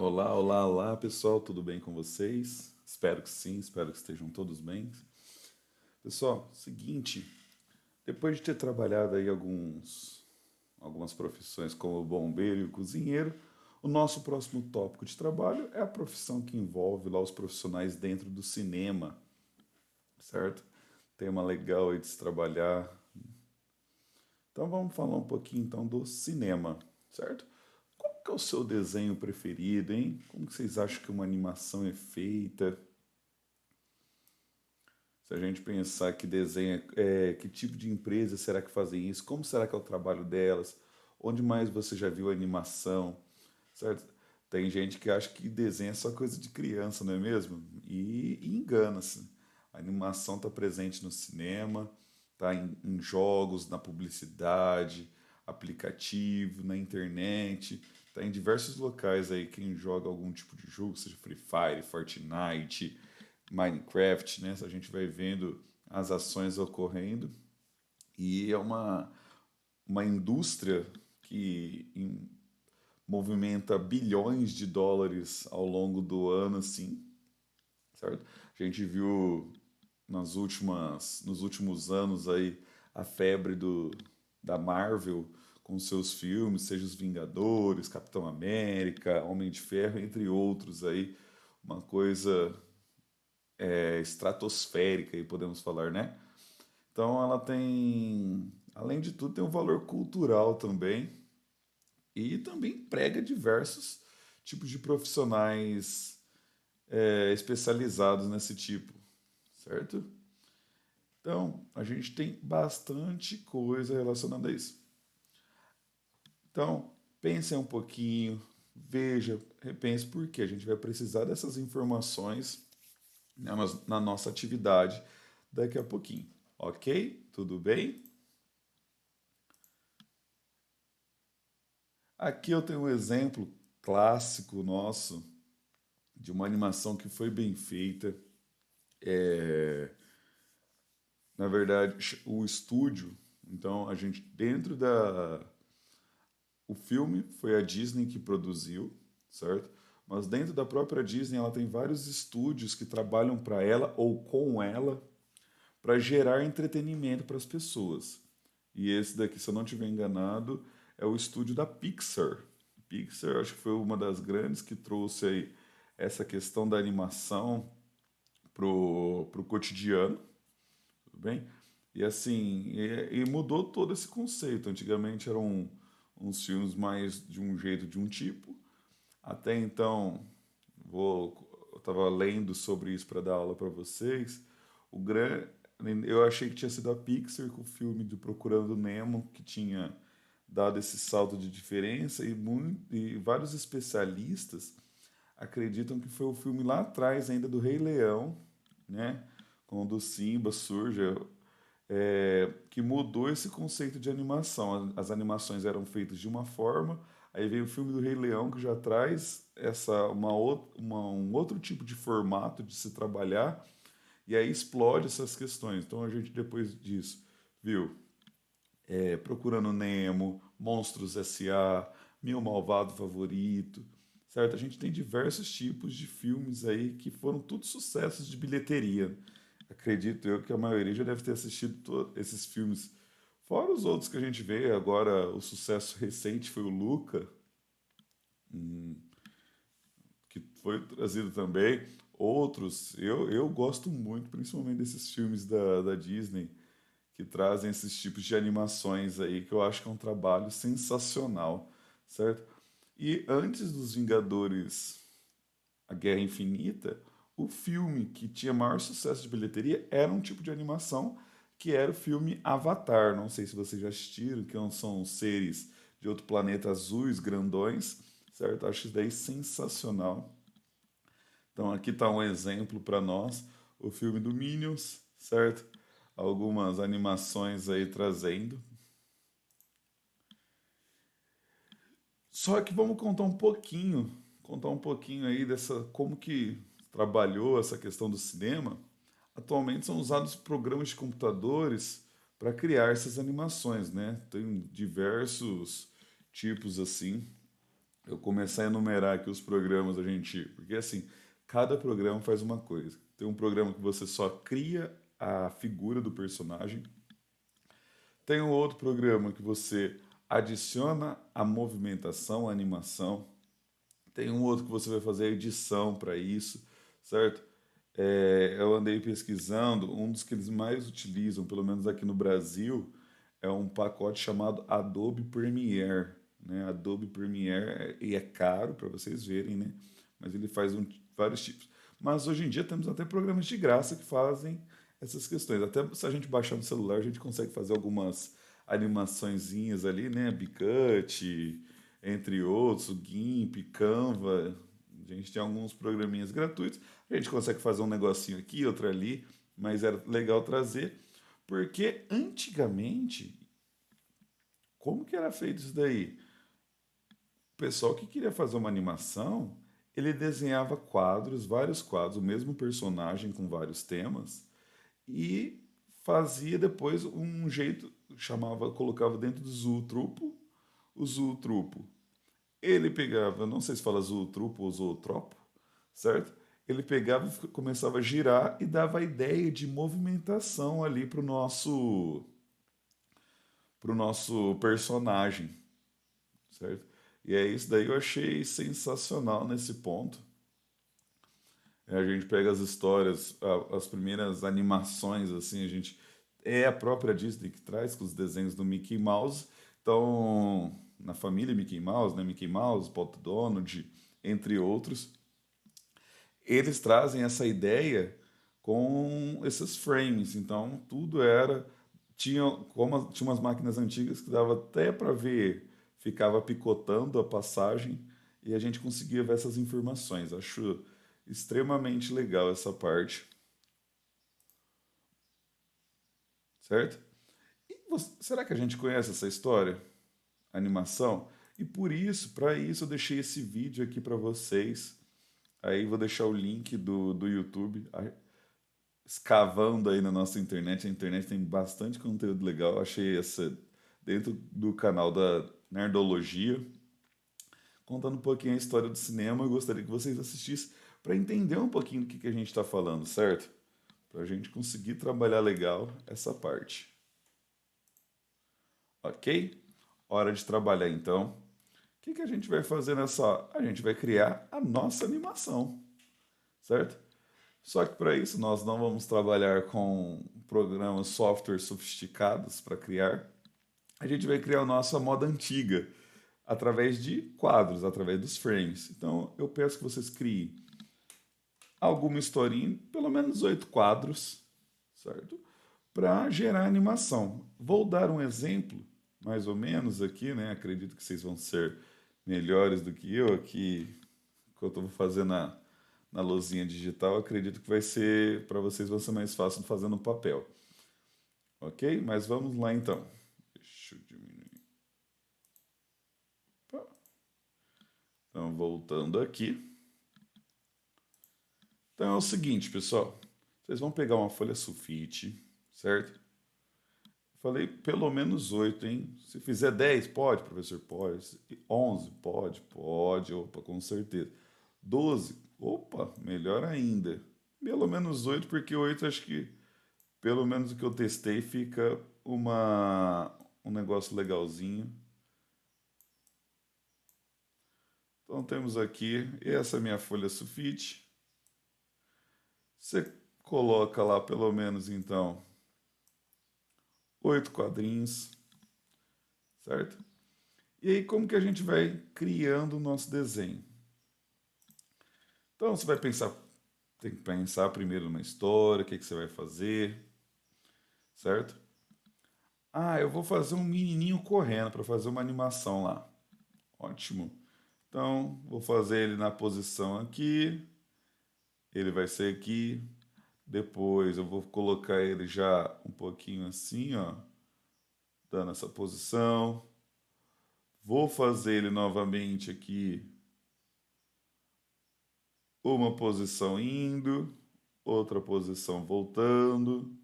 Olá, olá, olá, pessoal, tudo bem com vocês? Espero que sim, espero que estejam todos bem. Pessoal, seguinte, depois de ter trabalhado aí algumas profissões como bombeiro e cozinheiro, o nosso próximo tópico de trabalho é a profissão que envolve lá os profissionais dentro do cinema, certo? Tema legal aí de se trabalhar. Então vamos falar um pouquinho então do cinema, certo? Qual que é o seu desenho preferido, hein? Como que vocês acham que uma animação é feita? Se a gente pensar que desenha, que tipo de empresa será que fazem isso? Como será que é o trabalho delas? Onde mais você já viu animação? Certo? Tem gente que acha que desenho é só coisa de criança, não é mesmo? E engana-se. A animação está presente no cinema, está em jogos, na publicidade, aplicativo, na internet, está em diversos locais aí. Quem joga algum tipo de jogo, seja Free Fire, Fortnite, Minecraft, né? A gente vai vendo as ações ocorrendo e é uma indústria que movimenta bilhões de dólares ao longo do ano, assim, certo? A gente viu nos últimos anos aí a febre da Marvel com seus filmes, seja os Vingadores, Capitão América, Homem de Ferro, entre outros aí, uma coisa estratosférica, aí podemos falar, né? Então ela tem, além de tudo, tem um valor cultural também e também prega diversos tipos de profissionais especializados nesse tipo, certo? Então a gente tem bastante coisa relacionada a isso. Então pense um pouquinho, veja, repense porque a gente vai precisar dessas informações na nossa atividade daqui a pouquinho, ok? Tudo bem? Aqui eu tenho um exemplo clássico nosso de uma animação que foi bem feita. É, na verdade, o estúdio, então a gente dentro da o filme foi a Disney que produziu, certo? Mas dentro da própria Disney ela tem vários estúdios que trabalham para ela ou com ela para gerar entretenimento para as pessoas. E esse daqui, se eu não estiver enganado, é o estúdio da Pixar. Pixar acho que foi uma das grandes que trouxe aí essa questão da animação pro cotidiano, tudo bem? E assim, e mudou todo esse conceito. Antigamente eram uns filmes mais de um jeito, de um tipo. Até então, eu estava lendo sobre isso para dar aula para vocês. O gran... Eu achei que tinha sido a Pixar com o filme do Procurando Nemo que tinha dado esse salto de diferença e vários especialistas acreditam que foi o filme lá atrás ainda do Rei Leão, né? Quando o Simba surge, que mudou esse conceito de animação. As animações eram feitas de uma forma, aí veio o filme do Rei Leão que já traz um outro tipo de formato de se trabalhar e aí explode essas questões. Então a gente depois disso viu Procurando Nemo, Monstros S.A., Meu Malvado Favorito, certo? A gente tem diversos tipos de filmes aí que foram todos sucessos de bilheteria. Acredito eu que a maioria já deve ter assistido esses filmes. Fora os outros que a gente vê, agora o sucesso recente foi o Luca, que foi trazido também. Outros, eu gosto muito, principalmente desses filmes da Disney, que trazem esses tipos de animações aí, que eu acho que é um trabalho sensacional, certo? E antes dos Vingadores, A Guerra Infinita, o filme que tinha maior sucesso de bilheteria era um tipo de animação que era o filme Avatar. Não sei se vocês já assistiram, que são seres de outro planeta azuis, grandões, certo? Acho isso daí sensacional. Então aqui está um exemplo para nós, o filme do Minions, certo? Algumas animações aí trazendo. Só que vamos contar um pouquinho aí dessa como que trabalhou essa questão do cinema. Atualmente são usados programas de computadores para criar essas animações, né? Tem diversos tipos assim. eu começar a enumerar aqui os programas, a gente. Porque assim, cada programa faz uma coisa. Tem um programa que você só cria a figura do personagem. Tem um outro programa que você adiciona a movimentação, a animação. Tem um outro que você vai fazer a edição para isso, certo? Eu andei pesquisando, um dos que eles mais utilizam, pelo menos aqui no Brasil, é um pacote chamado Adobe Premiere, né? Adobe Premiere e é caro para vocês verem, né? Mas ele faz vários tipos. Mas hoje em dia temos até programas de graça que fazem essas questões. Até se a gente baixar no celular, a gente consegue fazer algumas animaçõezinhas ali, né? Bicut, entre outros, o GIMP, Canva. A gente tem alguns programinhas gratuitos. A gente consegue fazer um negocinho aqui, outro ali, mas era legal trazer, porque antigamente, como que era feito isso daí? O pessoal que queria fazer uma animação, ele desenhava quadros, vários quadros, o mesmo personagem com vários temas, e fazia depois um jeito, chamava, colocava dentro do zootrupo, o zootrupo. Ele pegava, não sei se fala zootrupo ou zootropo, certo? Ele pegava e começava a girar e dava a ideia de movimentação ali pro nosso personagem, certo? E é isso daí eu achei sensacional nesse ponto. A gente pega as histórias, as primeiras animações, assim, a gente é a própria Disney que traz com os desenhos do Mickey Mouse. Então, na família Mickey Mouse, né? Mickey Mouse, Pato Donald, entre outros, eles trazem essa ideia com esses frames. Então, tudo era. Tinha umas máquinas antigas que dava até para ver, ficava picotando a passagem e a gente conseguia ver essas informações. Acho extremamente legal essa parte, certo? Será que a gente conhece essa história? Animação? E por isso, para isso, eu deixei esse vídeo aqui para vocês. Aí vou deixar o link do YouTube escavando aí na nossa internet. A internet tem bastante conteúdo legal. Eu achei essa dentro do canal da Nerdologia, contando um pouquinho a história do cinema. Eu gostaria que vocês assistissem para entender um pouquinho do que a gente está falando, certo? Para a gente conseguir trabalhar legal essa parte. Ok? Hora de trabalhar então. O que a gente vai fazer nessa? A gente vai criar a nossa animação, certo? Só que para isso nós não vamos trabalhar com programas, softwares sofisticados para criar. A gente vai criar a nossa moda antiga através de quadros, através dos frames. Então eu peço que vocês criem alguma historinha, pelo menos 8 quadros, certo? Para gerar animação. Vou dar um exemplo, mais ou menos aqui, né? Acredito que vocês vão ser melhores do que eu aqui, que eu estou fazendo na lousinha digital. Acredito que vai ser, para vocês, vai ser mais fácil fazendo no papel. Ok? Mas vamos lá então. Deixa eu diminuir. Então, voltando aqui. Então é o seguinte, pessoal. Vocês vão pegar uma folha sulfite, certo? Falei pelo menos 8, hein? Se fizer 10, pode, professor? Pode. 11, pode? Pode, opa, com certeza. 12, opa, melhor ainda. Pelo menos 8, porque 8 acho que, pelo menos o que eu testei, fica um negócio legalzinho. Então temos aqui, essa é a minha folha sulfite. Você coloca lá pelo menos então 8 quadrinhos, certo? E aí como que a gente vai criando o nosso desenho? Então você vai pensar, tem que pensar primeiro numa história, o que você vai fazer, certo? Ah, eu vou fazer um menininho correndo para fazer uma animação lá. Ótimo. Então, vou fazer ele na posição aqui, ele vai ser aqui. Depois eu vou colocar ele já um pouquinho assim, ó, dando essa posição. Vou fazer ele novamente aqui, uma posição indo, outra posição voltando.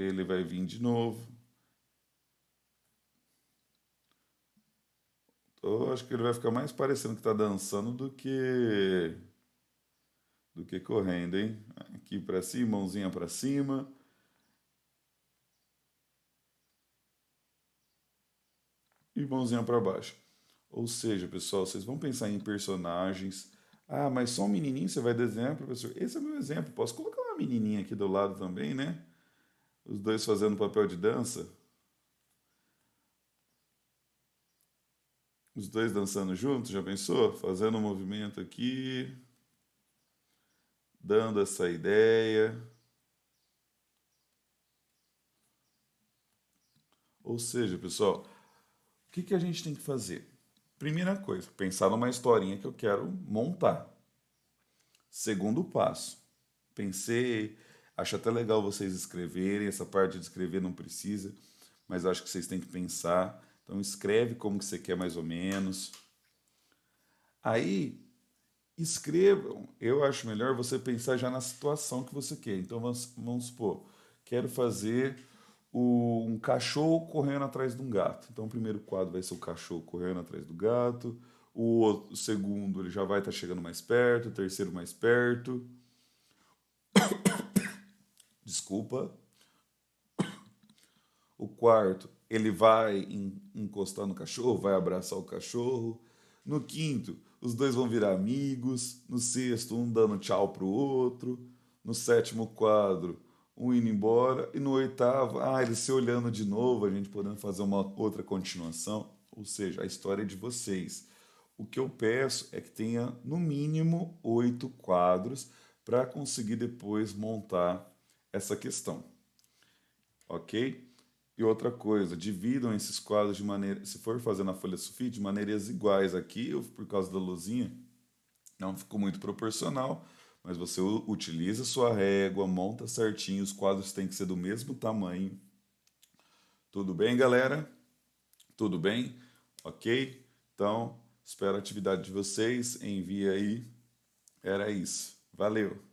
ele vai vir de novo. Eu acho que ele vai ficar mais parecendo que tá dançando do que correndo, hein? Aqui para cima, mãozinha para cima. E mãozinha para baixo. Ou seja, pessoal, vocês vão pensar em personagens. Ah, mas só um menininho você vai desenhar, professor? Esse é meu exemplo. Posso colocar uma menininha aqui do lado também, né? Os dois fazendo papel de dança. Os dois dançando juntos, já pensou? Fazendo um movimento aqui, dando essa ideia. Ou seja, pessoal, o que que a gente tem que fazer? Primeira coisa, pensar numa historinha que eu quero montar. Segundo passo, pensei, acho até legal vocês escreverem, essa parte de escrever não precisa, mas acho que vocês têm que pensar. Então escreve como que você quer mais ou menos. Aí escrevam. Eu acho melhor você pensar já na situação que você quer. Então vamos supor, quero fazer um cachorro correndo atrás de um gato. Então o primeiro quadro vai ser o cachorro correndo atrás do gato. O segundo ele já vai estar chegando mais perto, o terceiro mais perto. Desculpa. O quarto, ele vai encostar no cachorro, vai abraçar o cachorro. No quinto, os dois vão virar amigos. No sexto, um dando tchau pro outro. No sétimo quadro, um indo embora. E no oitavo, eles se olhando de novo, a gente podendo fazer uma outra continuação. Ou seja, a história é de vocês. O que eu peço é que tenha no mínimo 8 quadros para conseguir depois montar essa questão, ok? E outra coisa, dividam esses quadros de maneira, se for fazer na folha sulfite, de maneiras iguais. Aqui, por causa da luzinha, não ficou muito proporcional, mas você utiliza sua régua, monta certinho, os quadros têm que ser do mesmo tamanho. Tudo bem, galera? Tudo bem? Ok? Então, espero a atividade de vocês, envie aí. Era isso. Valeu!